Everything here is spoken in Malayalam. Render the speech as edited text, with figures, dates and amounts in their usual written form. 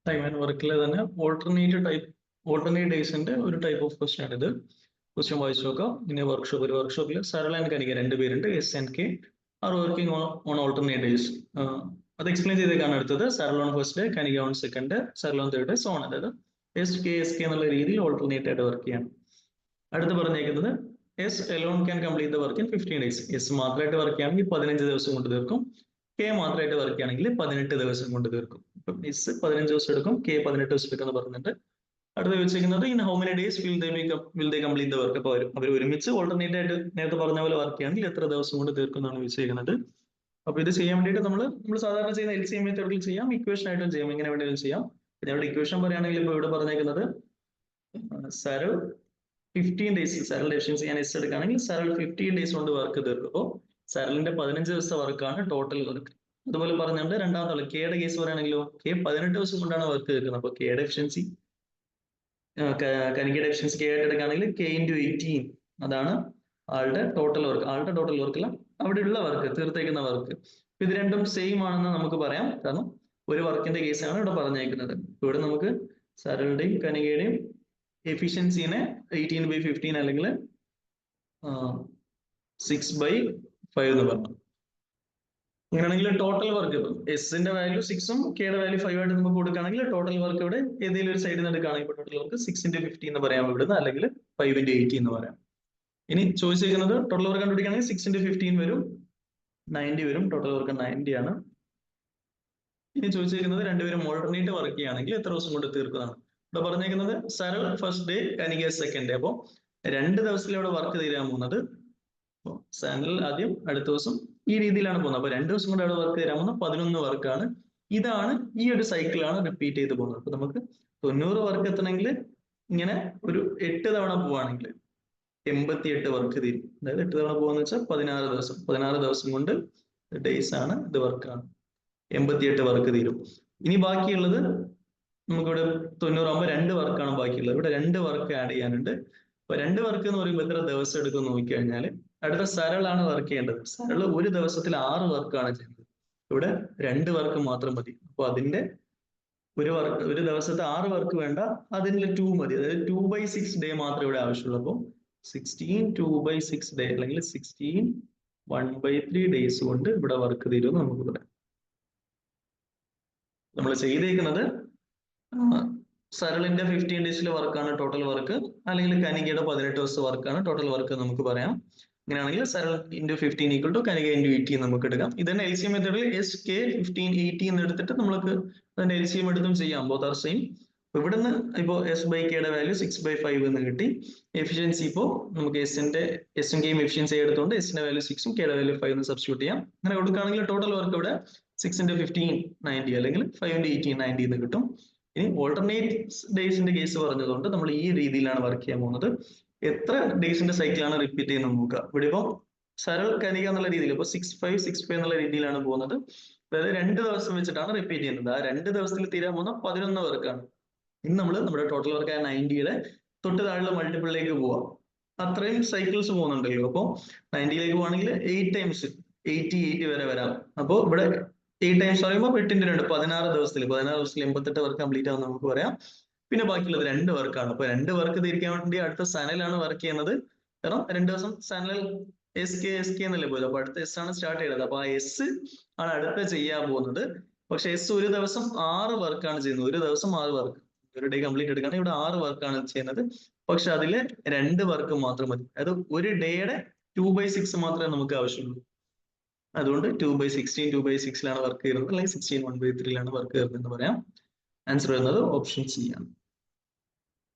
ടൈം ആൻഡ് വർക്കിൽ തന്നെ ഓൾട്ടർനേറ്റ് ഡേയ്സിന്റെ ഒരു ടൈപ്പ് ഓഫ് ക്വസ്റ്റ്യൻ ആണ് ഇത്. ക്വസ്റ്റ്യൻ വായിച്ചു നോക്കാം. ഇനി വർക്ക്ഷോപ്പിൽ സരള ആൻഡ് കനിക രണ്ടുപേരുണ്ട്. S and K are working on alternate days. അത് എക്സ്പ്ലെയിൻ ചെയ്തേക്കാണ് അടുത്തത്. Sarala on first day, Kanika on second, Sarala on third day, so on. അതായത് എസ് കെ എന്നുള്ള രീതിയിൽ ഓൾട്ടർനേറ്റ് ആയിട്ട് വർക്ക് ചെയ്യണം. അടുത്ത് പറഞ്ഞേക്കുന്നത് S alone can complete the work in 15 days. S മാത്രമായിട്ട് വർക്ക് ചെയ്യുകയാണെങ്കിൽ 15 ദിവസം കൊണ്ട് തീർക്കും. കെ മാത്രമായിട്ട് വർക്ക് ചെയ്യുകയാണെങ്കിൽ 18 ദിവസം കൊണ്ട് തീർക്കും. ഇപ്പം എസ് 15 ദിവസം എടുക്കും, കെ 18 ദിവസം എടുക്കും എന്ന് പറഞ്ഞിട്ട് അടുത്ത് വെച്ചിരിക്കുന്നത് in how many days will they complete the work. അപ്പോൾ അവർ ഒരുമിച്ച് ഓൾട്ടർനേറ്റ് ആയിട്ട് നേരത്തെ പറഞ്ഞ പോലെ വർക്ക് ചെയ്യുകയാണെങ്കിൽ എത്ര ദിവസം കൊണ്ട് തീർക്കും എന്നാണ് വെച്ചിരിക്കുന്നത്. അപ്പൊ ഇത് ചെയ്യാൻ വേണ്ടിയിട്ട് നമ്മൾ സാധാരണ ചെയ്യുന്ന LCM മെത്തേഡിൽ ചെയ്യാം, ഇക്വേഷൻ ആയിട്ടും ചെയ്യാം, എങ്ങനെ വേണമെങ്കിലും ചെയ്യാം. പിന്നെ ഇവിടെ ഇക്വേഷൻ പറയുകയാണെങ്കിൽ ഇപ്പോൾ ഇവിടെ പറഞ്ഞേക്കുന്നത് സരൾ 15 ഡേയ്സ് സരളിന്റെ എഫിഷ്യൻസി ഞാൻ എസ് എടുക്കുകയാണെങ്കിൽ സരൾ 15 ഡേയ്സ് കൊണ്ട് വർക്ക് തീർക്കും. അപ്പോൾ സരളിന്റെ 15 ദിവസത്തെ വർക്കാണ് ടോട്ടൽ വർക്ക്. അതുപോലെ പറഞ്ഞുകൊണ്ട് രണ്ടാമത്തെ കെയുടെ കേസ് പറയുകയാണെങ്കിലോ കെ 18 ദിവസം കൊണ്ടാണ് വർക്ക് തീർക്കുന്നത്. അപ്പോൾ കെയുടെ എഫിഷ്യൻസി കനികയുടെ എഫിഷ്യൻസി കെ ആയിട്ട് എടുക്കുകയാണെങ്കിൽ കെ ഇൻറ്റു 18 അതാണ് ആളുടെ ടോട്ടൽ വർക്ക്. ആളുടെ ടോട്ടൽ വർക്കല്ല, അവിടെയുള്ള വർക്ക്, തീർത്തേക്കുന്ന വർക്ക്. ഇത് രണ്ടും സെയിം ആണെന്ന് നമുക്ക് പറയാം, കാരണം ഒരു വർക്കിന്റെ കേസാണ് ഇവിടെ പറഞ്ഞേക്കുന്നത്. ഇവിടെ നമുക്ക് സരളുടെയും കനികയുടെയും എഫിഷ്യൻസിനെ 18/15 അല്ലെങ്കിൽ 6/5 എന്ന് പറഞ്ഞു. അങ്ങനെയാണെങ്കിൽ ടോട്ടൽ വർക്ക് എസിന്റെ വാല്യൂ 6ഉം കെയുടെ വാല്യൂ 5 ആയിട്ട് നമുക്ക് കൊടുക്കുകയാണെങ്കിൽ ടോട്ടൽ വർക്ക് ഇവിടെ ഏതെങ്കിലും ഒരു സൈഡിൽ നിന്ന് എടുക്കുകയാണെങ്കിൽ ടോട്ടൽ വർക്ക് 6x50 എന്ന് പറയാം ഇവിടുന്ന്, അല്ലെങ്കിൽ 5x80 എന്ന് പറയാം. ഇനി ചോദിച്ചിരിക്കുന്നത് ടോട്ടൽ വർക്ക് കണ്ടുപിടിക്കുകയാണെങ്കിൽ 6x15 വരും, 90 വരും. ടോട്ടൽ വർക്ക് 90 ആണ്. ഇനി ചോദിച്ചിരിക്കുന്നത് രണ്ടുപേരും ഓൾട്ടർനേറ്റ് വർക്ക് ചെയ്യുകയാണെങ്കിൽ എത്ര ദിവസം കൊണ്ട് തീർക്കുന്നതാണ്. ഇവിടെ പറഞ്ഞേക്കുന്നത് Saral first day, Kanika second day. അപ്പോൾ 2 ദിവസത്തിൽ ഇവിടെ വർക്ക് തീരാൻ പോകുന്നത്. സരൾ ആദ്യം, അടുത്ത ദിവസം, ഈ രീതിയിലാണ് പോകുന്നത്. അപ്പൊ 2 ദിവസം കൊണ്ട് അവിടെ വർക്ക് തീരാൻ പോകുന്ന 11 വർക്കാണ്. ഇതാണ് ഈ ഒരു സൈക്കിളാണ് റിപ്പീറ്റ് ചെയ്ത് പോകുന്നത്. അപ്പൊ നമുക്ക് 90 വർക്ക് എത്തണമെങ്കിൽ ഇങ്ങനെ ഒരു 8 തവണ പോവുകയാണെങ്കിൽ 88 വർക്ക് തീരും. അതായത് 8 തവണ പോകാന്ന് വെച്ചാൽ 16 ദിവസം കൊണ്ട് ഡേയ്സ് ആണ്, ഇത് വർക്കാണ്. 88 വർക്ക് തീരും. ഇനി ബാക്കിയുള്ളത് നമുക്കിവിടെ 90 ആകുമ്പോൾ 2 വർക്കാണ് ബാക്കിയുള്ളത്. ഇവിടെ 2 വർക്ക് ആഡ് ചെയ്യാനുണ്ട്. അപ്പൊ 2 വർക്ക് എന്ന് പറയുമ്പോൾ എത്ര ദിവസം എടുക്കും നോക്കിക്കഴിഞ്ഞാൽ അടുത്ത സരളാണ് വർക്ക് ചെയ്യേണ്ടത്. സരൾ ഒരു ദിവസത്തിൽ 6 വർക്കാണ് ചെയ്യുന്നത്. ഇവിടെ 2 വർക്ക് മാത്രം മതി. അപ്പൊ അതിന്റെ ഒരു ദിവസത്തെ 6 വർക്ക് വേണ്ട, അതിന്റെ 2 മതി. അതായത് 2/6 ഡേ മാത്രമേ ഇവിടെ ആവശ്യമുള്ളൂ. അപ്പോൾ 16 2/6 ഡേ അല്ലെങ്കിൽ 16 1/3 ഡേയ്സ് കൊണ്ട് ഇവിടെ വർക്ക് തീരുമെന്ന് നമുക്ക് പറയാം. നമ്മൾ ചെയ്തേക്കുന്നത് സരളിന്റെ 15 ഡേയ്സിലെ വർക്കാണ് ടോട്ടൽ വർക്ക്, അല്ലെങ്കിൽ കനികയുടെ 18 ദിവസത്തെ വർക്കാണ് ടോട്ടൽ വർക്ക് നമുക്ക് പറയാം. അങ്ങനെയാണെങ്കിൽ Saral into 15 equal to Kanika into 80 നമുക്ക് എടുക്കാം. ഇതന്നെ LCM മെത്തേഡിൽ SK 15 80 എന്ന് എടുത്തിട്ട് നമ്മൾക്ക് അതിന്റെ LCM എടുത്തും ചെയ്യാം. Both are same. ഇവിടുന്ന് ഇപ്പോൾ S/Kയുടെ വാല്യൂ 6/5 എന്ന് കിട്ടി. എഫിഷ്യൻസി ഇപ്പോൾ നമുക്ക് എസും കെയും എഫിഷ്യൻസി എടുത്തുകൊണ്ട് എസിന്റെ വാല്യൂ 6ഉം കെയുടെ വാല്യൂ 5 എന്ന് സബ്സ്റ്റിറ്റ്യൂട്ട് ചെയ്യാം. അങ്ങനെ കൊടുക്കുകയാണെങ്കിൽ ടോട്ടൽ വർക്ക് ഇവിടെ 6x15 90 അല്ലെങ്കിൽ 5x18 90 എന്ന് കിട്ടും. ഇനി ഓൾട്ടർനേറ്റ് ഡേയ്സിന്റെ കേസ് പറഞ്ഞതുകൊണ്ട് നമ്മൾ ഈ രീതിയിലാണ് വർക്ക് ചെയ്യാൻ പോകുന്നത്. എത്ര ഡേയ്സിന്റെ സൈക്കിളാണ് റിപ്പീറ്റ് ചെയ്യുന്നത് നോക്കുക. ഇവിടെ ഇപ്പോൾ സരൾ കനിക എന്നുള്ള രീതിയിൽ ഇപ്പോൾ 6/5 എന്നുള്ള രീതിയിലാണ് പോകുന്നത്. അതായത് 2 ദിവസം വെച്ചിട്ടാണ് റിപ്പീറ്റ് ചെയ്യുന്നത്. ആ 2 ദിവസത്തിൽ തീരാൻ പോകുന്ന 11 വർക്കാണ്. ഇന്ന് നമ്മൾ നമ്മുടെ ടോട്ടൽ വർക്ക് ആയ 90യുടെ തൊട്ട് താഴെ മൾട്ടിപ്പിളിലേക്ക് പോവാം. അത്രയും സൈക്കിൾസ് പോകുന്നുണ്ടല്ലോ. അപ്പോൾ 90ലേക്ക് പോവാണെങ്കിൽ 8 ടൈംസ് 80 വരെ വരാം. അപ്പോൾ ഇവിടെ 8 ടൈംസ് പറയുമ്പോൾ 8x2 16 ദിവസത്തിൽ 88 വർക്ക് കംപ്ലീറ്റ് ആവുന്ന നമുക്ക് പറയാം. പിന്നെ ബാക്കിയുള്ളത് 2 വർക്കാണ്. അപ്പൊ 2 വർക്ക് തീർക്കാൻ വേണ്ടി അടുത്ത സനലാണ് വർക്ക് ചെയ്യുന്നത്. കാരണം 2 ദിവസം സനൽ SK എന്നല്ലേ പോയത്. അപ്പൊ അടുത്ത S ആണ് സ്റ്റാർട്ട് ചെയ്യുന്നത്. അപ്പൊ ആ S ആണ് അടുത്ത ചെയ്യാൻ പോകുന്നത്. പക്ഷെ S ഒരു ദിവസം 6 വർക്കാണ് ചെയ്യുന്നത്. ഒരു ദിവസം 6 വർക്ക്, ഒരു ഡേ കംപ്ലീറ്റ് എടുക്കുകയാണെങ്കിൽ ഇവിടെ 6 വർക്കാണ് ചെയ്യുന്നത്. പക്ഷെ അതില് 2 വർക്ക് മാത്രം മതി. അതായത് ഒരു ഡേയുടെ 2/6 മാത്രമേ നമുക്ക് ആവശ്യമുള്ളൂ. അതുകൊണ്ട് 2/16 2/6 വർക്ക് ചെയ്യുന്നത്, അല്ലെങ്കിൽ 16 1/3 വർക്ക് ചെയ്യുന്നത് എന്ന് പറയാം. ആൻസർ വരുന്നത് ഓപ്ഷൻ C ആണ്.